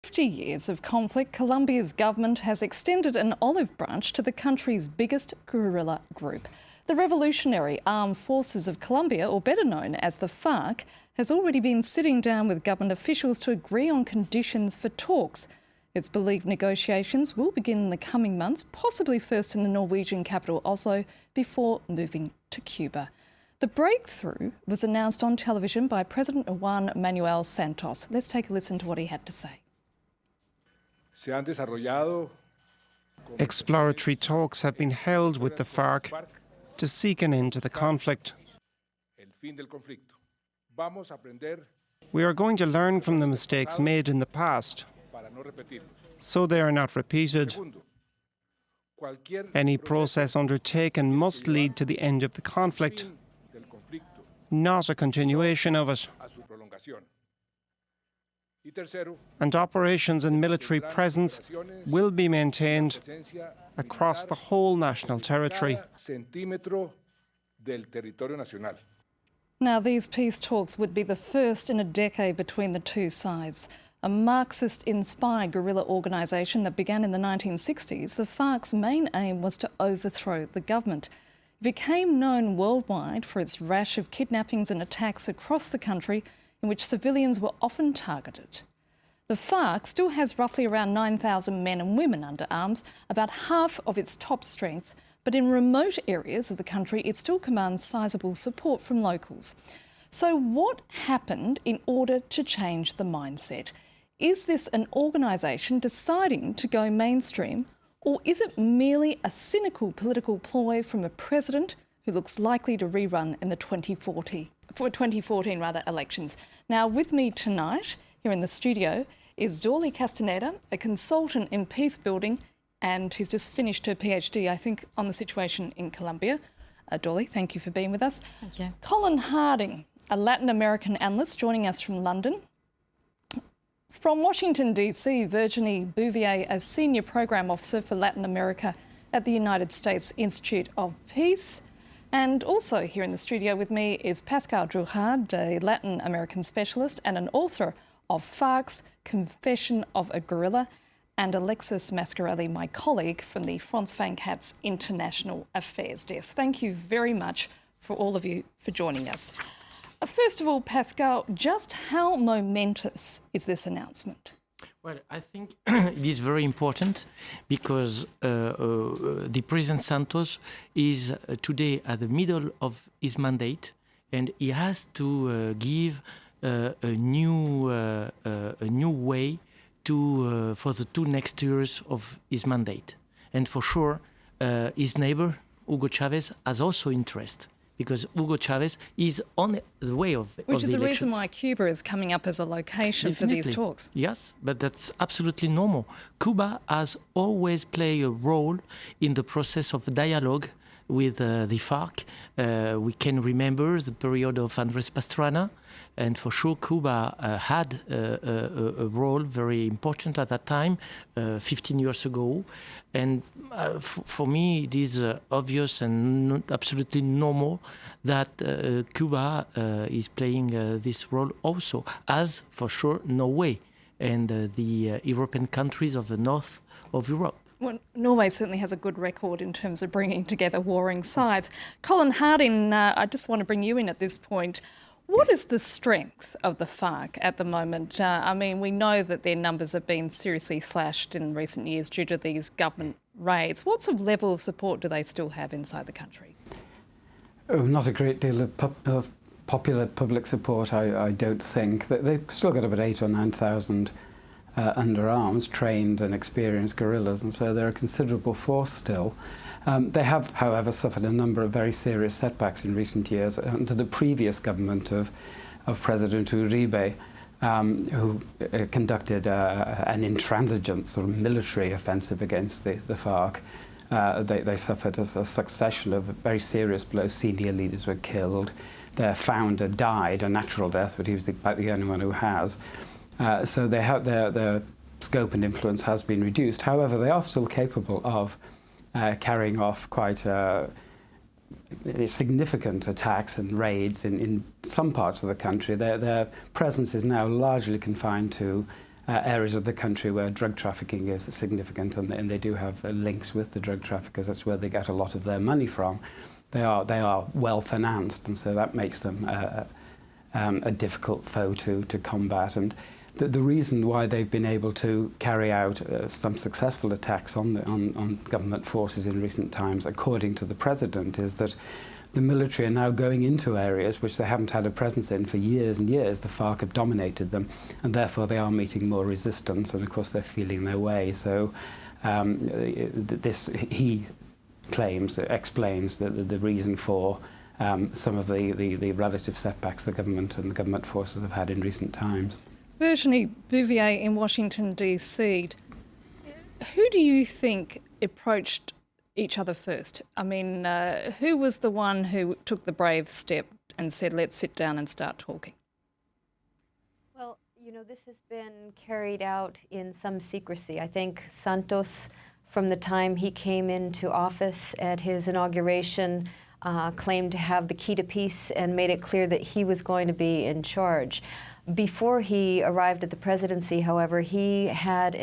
50 years of conflict, Colombia's government has extended an olive branch to the country's biggest guerrilla group. The Revolutionary Armed Forces of Colombia, or better known as the FARC, has already been sitting down with government officials to agree on conditions for talks. It's believed negotiations will begin in the coming months, possibly first in the Norwegian capital Oslo, before moving to Cuba. The breakthrough was announced on television by President Juan Manuel Santos. Let's take a listen to what he had to say. Exploratory talks have been held with the FARC to seek an end to the conflict. We are going to learn from the mistakes made in the past, so they are not repeated. Any process undertaken must lead to the end of the conflict, not a continuation of it. And operations and military presence will be maintained across the whole national territory. Now, these peace talks would be the first in a decade between the two sides. A Marxist-inspired guerrilla organisation that began in the 1960s, the FARC's main aim was to overthrow the government. It became known worldwide for its rash of kidnappings and attacks across the country in which civilians were often targeted. The FARC still has roughly around 9,000 men and women under arms, about half of its top strength, but in remote areas of the country it still commands sizable support from locals. So what happened in order to change the mindset? Is this an organisation deciding to go mainstream, or is it merely a cynical political ploy from a president who looks likely to rerun in the 2014 elections? Now, with me tonight here in the studio is Dorley Castaneda, a consultant in peace building, and who's just finished her PhD, I think, on the situation in Colombia. Dorley, thank you for being with us. Thank you. Colin Harding, a Latin American analyst, joining us from London. From Washington, D.C., Virginie Bouvier, a senior program officer for Latin America at the United States Institute of Peace. And also here in the studio with me is Pascal Drouhard, a Latin American specialist and an author of FARC's Confession of a Guerrilla, and Alexis Mascarelli, my colleague from the Franz van Katz International Affairs Desk. Thank you very much for all of you for joining us. First of all, Pascal, just how momentous is this announcement? Well, I think it is very important because the President Santos is today at the middle of his mandate, and he has to give a new way to for the 2 next years of his mandate. And for sure, his neighbor, Hugo Chavez, has also interest, because Hugo Chavez is on the way of the elections. Which is the reason why Cuba is coming up as a location Definitely. for these talks. Yes, but that's absolutely normal. Cuba has always played a role in the process of dialogue with the FARC. We can remember the period of Andrés Pastrana, and for sure Cuba had a role very important at that time, 15 years ago. And for me, it is obvious and absolutely normal that Cuba is playing this role also, as for sure Norway and the European countries of the north of Europe. Well, Norway certainly has a good record in terms of bringing together warring sides. Colin Harding, I just want to bring you in at this point. What is the strength of the FARC at the moment? I mean, we know that their numbers have been seriously slashed in recent years due to these government raids. What sort of level of support do they still have inside the country? Oh, not a great deal of popular public support, I don't think. They've still got about 8,000 or 9,000 under arms, trained and experienced guerrillas, and so they're a considerable force still. They have, however, suffered a number of very serious setbacks in recent years under the previous government of President Uribe, who conducted an intransigent sort of military offensive against the FARC. They suffered a succession of very serious blows. Senior leaders were killed. Their founder died, a natural death, but he was about the only one who has. So they have their scope and influence has been reduced. However, they are still capable of carrying off quite significant attacks and raids in some parts of the country. Their presence is now largely confined to areas of the country where drug trafficking is significant, and they do have links with the drug traffickers. That's where they get a lot of their money from. They are well financed, and so that makes them a difficult foe to combat. And the reason why they've been able to carry out some successful attacks on government forces in recent times, according to the president, is that the military are now going into areas which they haven't had a presence in for years and years. The FARC have dominated them, and therefore they are meeting more resistance, and of course they're feeling their way. So he explains the reason for some of the relative setbacks the government and the government forces have had in recent times. Virginie Bouvier in Washington, D.C., who do you think approached each other first? I mean, who was the one who took the brave step and said, let's sit down and start talking? Well, you know, this has been carried out in some secrecy. I think Santos, from the time he came into office at his inauguration, claimed to have the key to peace and made it clear that he was going to be in charge. Before he arrived at the presidency, however, he had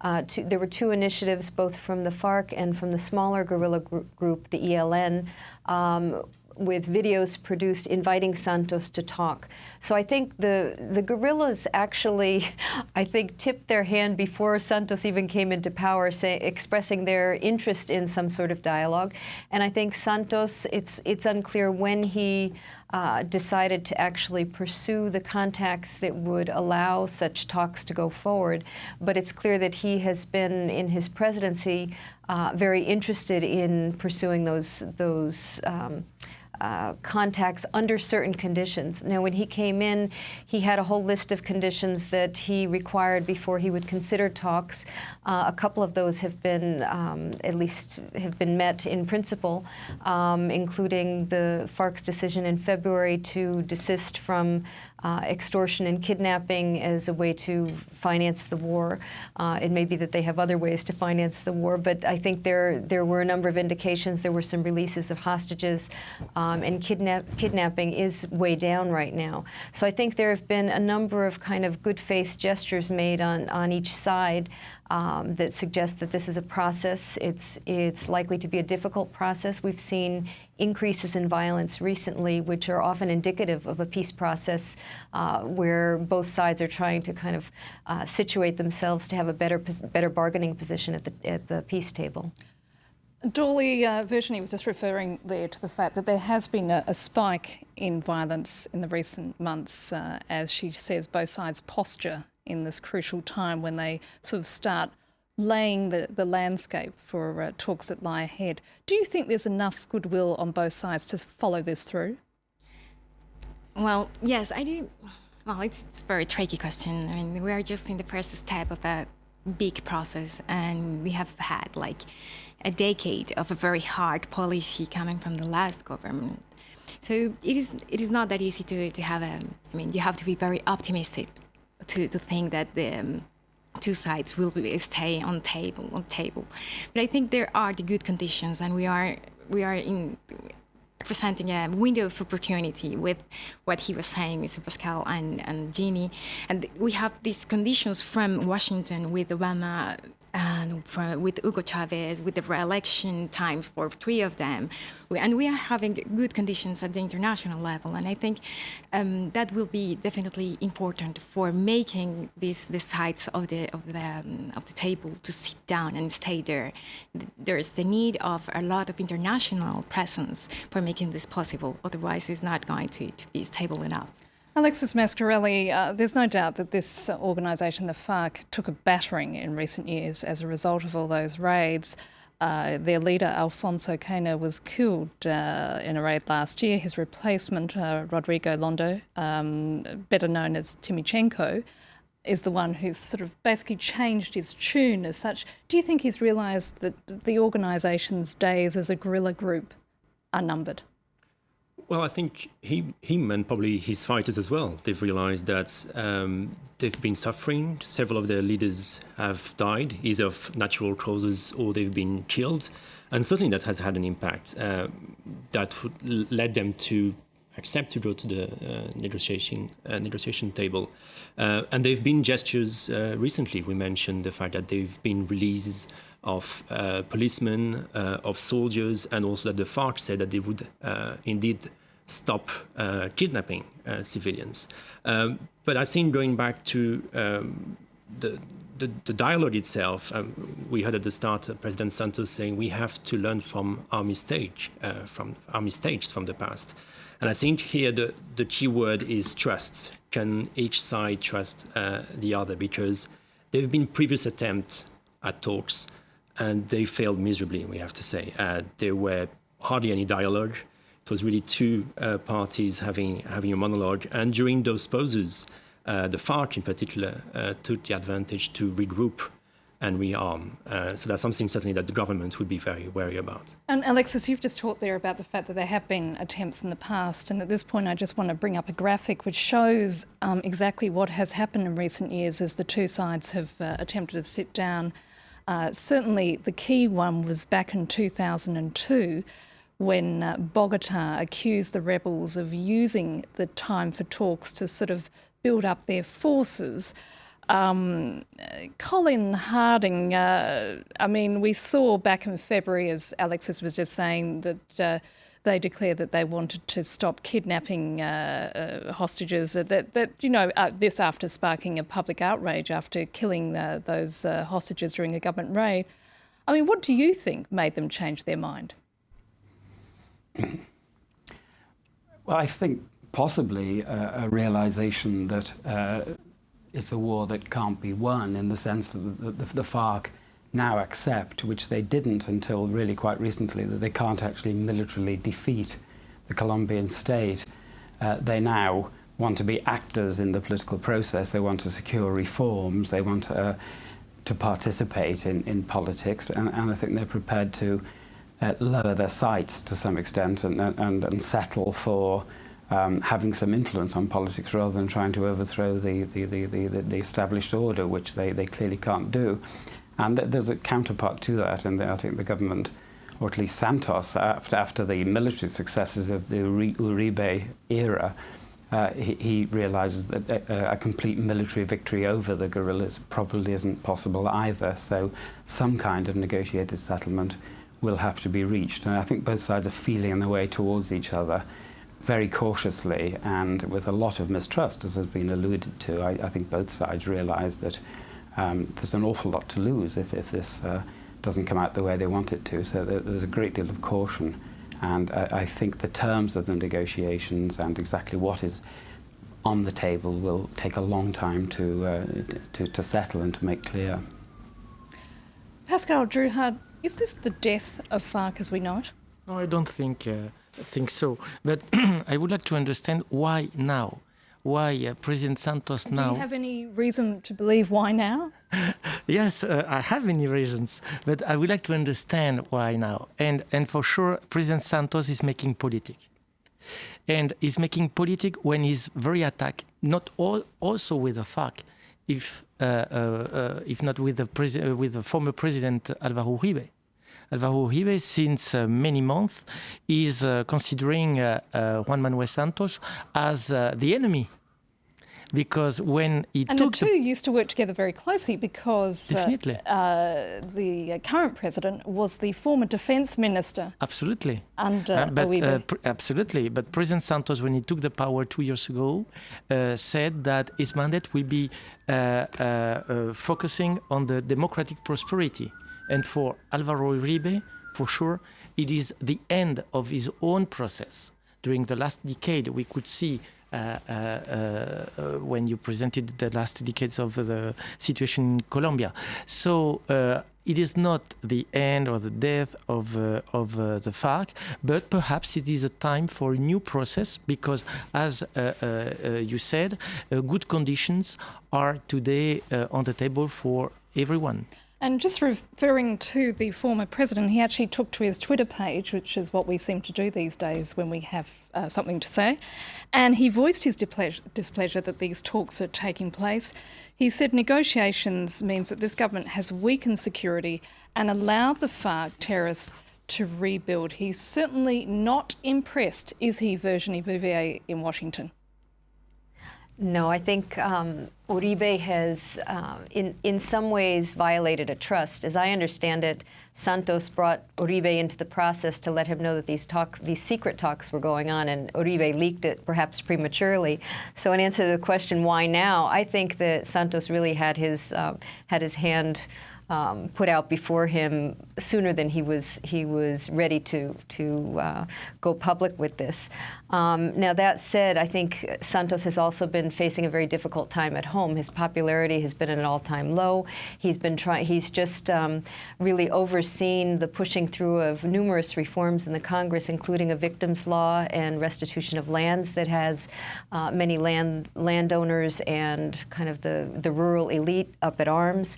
there were two initiatives, both from the FARC and from the smaller guerrilla group, the ELN, with videos produced inviting Santos to talk. So I think the guerrillas actually, I think, tipped their hand before Santos even came into power, expressing their interest in some sort of dialogue. And I think Santos, it's unclear when he decided to actually pursue the contacts that would allow such talks to go forward. But it's clear that he has been, in his presidency, very interested in pursuing those contacts under certain conditions. Now, when he came in, he had a whole list of conditions that he required before he would consider talks. A couple of those have been, at least, have been met in principle, including the FARC's decision in February to desist from extortion and kidnapping as a way to finance the war. It may be that they have other ways to finance the war, but I think there were a number of indications. There were some releases of hostages, and kidnapping is way down right now. So I think there have been a number of kind of good faith gestures made on each side that suggest that this is a process. It's likely to be a difficult process. We've seen increases in violence recently, which are often indicative of a peace process where both sides are trying to kind of situate themselves to have a better bargaining position at the peace table. Dolly, Virginie was just referring there to the fact that there has been a spike in violence in the recent months, as she says, both sides posture in this crucial time when they sort of start laying the landscape for talks that lie ahead. Do you think there's enough goodwill on both sides to follow this through? Well, yes, I do. Well, it's a very tricky question. I mean, we are just in the first step of a big process, and we have had like a decade of a very hard policy coming from the last government. So it is not that easy to have I mean, you have to be very optimistic to think that the two sides will stay on table. But I think there are the good conditions, and we are presenting a window of opportunity with what he was saying, Mr. Pascal and Jeannie. And we have these conditions from Washington with Obama and with Hugo Chavez, with the re-election times for three of them. And we are having good conditions at the international level. And I think that will be definitely important for making the sides of the table to sit down and stay there. There is the need of a lot of international presence for making this possible. Otherwise, it's not going to be stable enough. Alexis Mascarelli, there's no doubt that this organisation, the FARC, took a battering in recent years as a result of all those raids. Their leader, Alfonso Cano, was killed in a raid last year. His replacement, Rodrigo Londo, better known as Timichenko, is the one who's sort of basically changed his tune as such. Do you think he's realised that the organisation's days as a guerrilla group are numbered? Well, I think him and probably his fighters as well, they've realized that they've been suffering. Several of their leaders have died, either of natural causes or they've been killed. And certainly that has had an impact that led them to accept to go to the negotiation table. And there have been gestures recently. We mentioned the fact that there have been releases of policemen, of soldiers, and also that the FARC said that they would indeed stop kidnapping civilians. But I think going back to the dialogue itself, we heard at the start President Santos saying we have to learn from our mistakes from the past. And I think here the key word is trust. Can each side trust the other? Because there have been previous attempts at talks, and they failed miserably, we have to say. There were hardly any dialogue. It was really two parties having a monologue. And during those pauses, the FARC in particular took the advantage to regroup and rearm. So that's something certainly that the government would be very wary about. And Alexis, you've just talked there about the fact that there have been attempts in the past, and at this point I just want to bring up a graphic which shows exactly what has happened in recent years as the two sides have attempted to sit down. Certainly the key one was back in 2002 when Bogota accused the rebels of using the time for talks to sort of build up their forces. Colin Harding, I mean, we saw back in February, as Alexis was just saying, that they declared that they wanted to stop kidnapping hostages, this after sparking a public outrage after killing those hostages during a government raid. I mean, what do you think made them change their mind? Well, I think possibly a realization that it's a war that can't be won, in the sense that the FARC now accept, which they didn't until really quite recently, that they can't actually militarily defeat the Colombian state. They now want to be actors in the political process. They want to secure reforms. They want to participate in politics. And I think they're prepared to lower their sights to some extent and settle for having some influence on politics rather than trying to overthrow the established order, which they clearly can't do. And there's a counterpart to that, and I think the government, or at least Santos, after the military successes of the Uribe era, he realizes that a complete military victory over the guerrillas probably isn't possible either. So some kind of negotiated settlement will have to be reached. And I think both sides are feeling their way towards each other very cautiously and with a lot of mistrust, as has been alluded to. I think both sides realize that there's an awful lot to lose if this doesn't come out the way they want it to. So there's a great deal of caution. And I think the terms of the negotiations and exactly what is on the table will take a long time to settle and to make clear. Pascal Drouhard, is this the death of FARC as we know it? No, I don't think so. But I would like to understand why now. Why President Santos now? Do you have any reason to believe why now? Yes, I have many reasons, but I would like to understand why now. And for sure, President Santos is making politics. And he's making politics when he's very attacked, not also with the FARC, if not with the former president Álvaro Uribe. Álvaro Uribe, since many months, is considering Juan Manuel Santos as the enemy. Because when he and took the two used to work together very closely because the current president was the former defence minister. Absolutely. Under Uribe. Absolutely. But President Santos, when he took the power 2 years ago, said that his mandate will be focusing on the democratic prosperity. And for Álvaro Uribe, for sure, it is the end of his own process. During the last decade, we could see when you presented the last decades of the situation in Colombia. So it is not the end or the death of the FARC, but perhaps it is a time for a new process because, as you said, good conditions are today on the table for everyone. And just referring to the former president, he actually took to his Twitter page, which is what we seem to do these days when we have something to say, and he voiced his displeasure that these talks are taking place. He said negotiations means that this government has weakened security and allowed the FARC terrorists to rebuild. He's certainly not impressed, is he, Virginie Bouvier in Washington? No, I think Uribe has, in some ways, violated a trust. As I understand it, Santos brought Uribe into the process to let him know that these secret talks were going on, and Uribe leaked it, perhaps prematurely. So in answer to the question, why now? I think that Santos really had his hand put out before him sooner than he was ready to go public with this. Now that said, I think Santos has also been facing a very difficult time at home. His popularity has been at an all-time low. He's just really overseen the pushing through of numerous reforms in the Congress, including a victims law and restitution of lands that has many landowners and kind of the rural elite up at arms.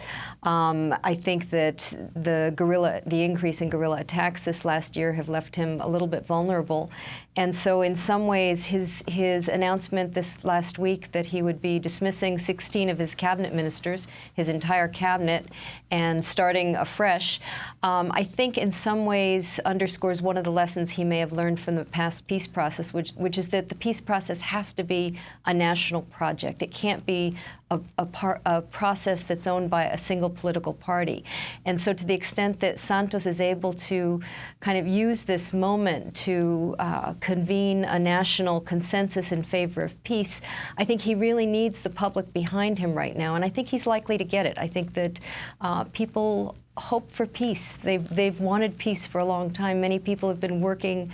I think that the increase in guerrilla attacks this last year have left him a little bit vulnerable. And so in some ways, his announcement this last week that he would be dismissing 16 of his cabinet ministers, his entire cabinet, and starting afresh, I think in some ways underscores one of the lessons he may have learned from the past peace process, which is that the peace process has to be a national project. It can't be a process that's owned by a single political party. And so to the extent that Santos is able to kind of use this moment to convene a national consensus in favor of peace, I think he really needs the public behind him right now, and I think he's likely to get it. I think that people hope for peace. They've wanted peace for a long time. Many people have been working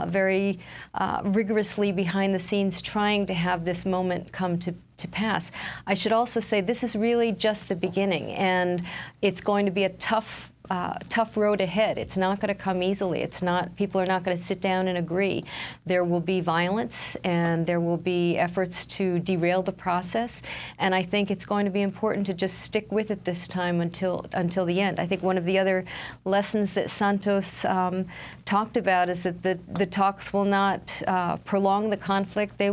very rigorously behind the scenes trying to have this moment come to pass. I should also say this is really just the beginning, and it's going to be a tough road ahead. It's not going to come easily. People are not going to sit down and agree. There will be violence and there will be efforts to derail the process. And I think it's going to be important to just stick with it this time until the end. I think one of the other lessons that Santos talked about is that the talks will not prolong the conflict. They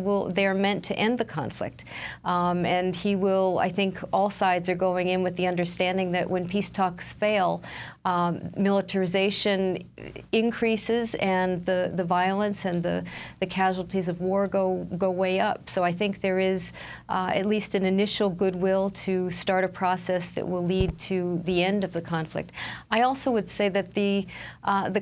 are meant to end the conflict. And I think all sides are going in with the understanding that when peace talks fail, militarization increases and the violence and the casualties of war go way up. So I think there is at least an initial goodwill to start a process that will lead to the end of the conflict. I also would say that the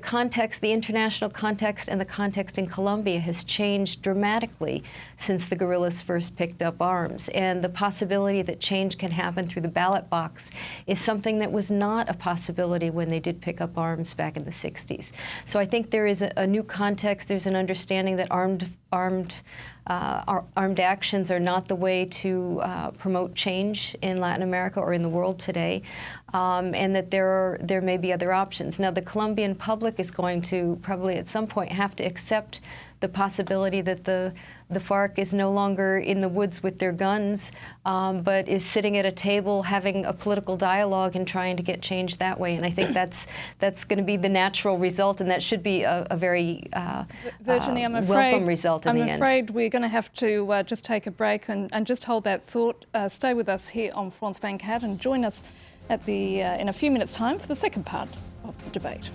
context, the international context and the context in Colombia has changed dramatically since the guerrillas first picked up arms. And the possibility that change can happen through the ballot box is something that was not a possibility when they did pick up arms back in the 60s. So I think there is a new context. There's an understanding that armed actions are not the way to promote change in Latin America or in the world today, and that there may be other options. Now, the Colombian public is going to probably at some point have to accept the possibility that the FARC is no longer in the woods with their guns, but is sitting at a table having a political dialogue and trying to get change that way. And I think that's going to be the natural result, and that should be a very Virginie, welcome result in the end. I'm afraid we're going to have to just take a break and just hold that thought. Stay with us here on France 24 and join us in a few minutes' time for the second part of the debate.